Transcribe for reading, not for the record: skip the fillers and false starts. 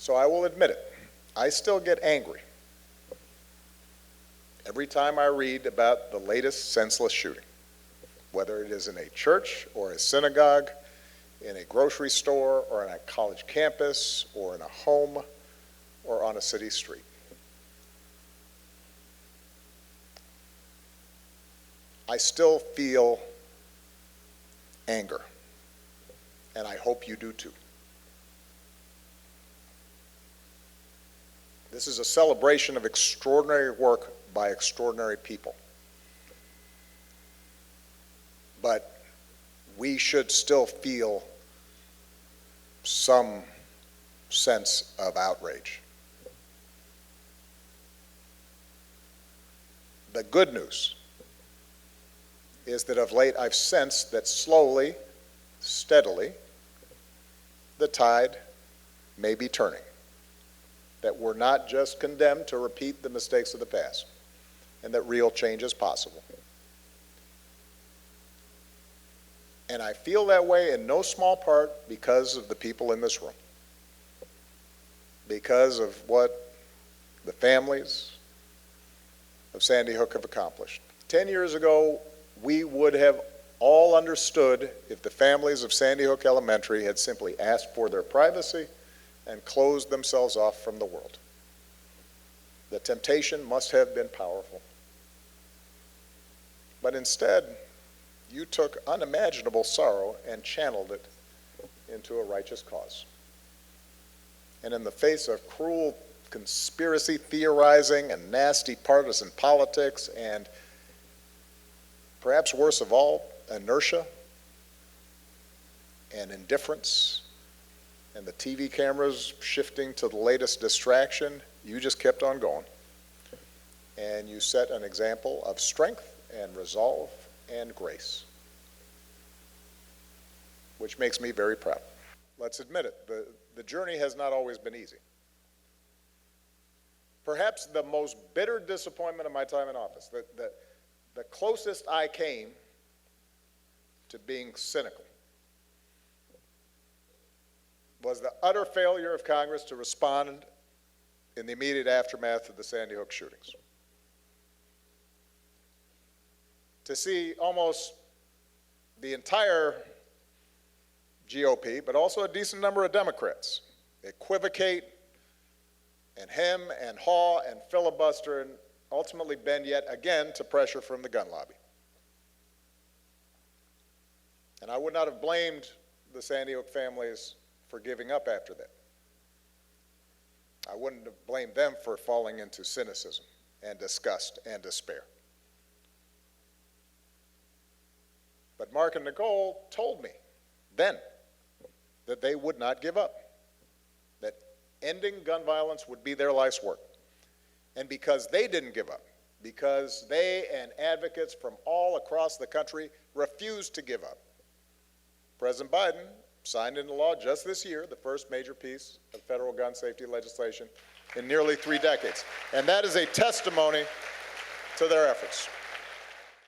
So I will admit it, I still get angry every time I read about the latest senseless shooting, whether it is in a church or a synagogue, in a grocery store or on a college campus or in a home or on a city street. I still feel anger, and I hope you do too. This is a celebration of extraordinary work by extraordinary people. But we should still feel some sense of outrage. The good news is that of late I've sensed that slowly, steadily, the tide may be turning. That we're not just condemned to repeat the mistakes of the past, and that real change is possible. And I feel that way in no small part because of the people in this room, because of what the families of Sandy Hook have accomplished. 10 years ago, we would have all understood if the families of Sandy Hook Elementary had simply asked for their privacy and closed themselves off from the world. The temptation must have been powerful. But instead, you took unimaginable sorrow and channeled it into a righteous cause. And in the face of cruel conspiracy theorizing and nasty partisan politics and, perhaps worse of all, inertia and indifference and the TV cameras shifting to the latest distraction, you just kept on going. And you set an example of strength and resolve and grace, which makes me very proud. Let's admit it, the journey has not always been easy. Perhaps the most bitter disappointment of my time in office, the closest I came to being cynical, was the utter failure of Congress to respond in the immediate aftermath of the Sandy Hook shootings. To see almost the entire GOP, but also a decent number of Democrats, equivocate and hem and haw and filibuster and ultimately bend yet again to pressure from the gun lobby. And I would not have blamed the Sandy Hook families for giving up after that. I wouldn't have blamed them for falling into cynicism and disgust and despair. But Mark and Nicole told me then that they would not give up, that ending gun violence would be their life's work. And because they didn't give up, because they and advocates from all across the country refused to give up, President Biden signed into law just this year the first major piece of federal gun safety legislation in nearly 3 decades. And that is a testimony to their efforts.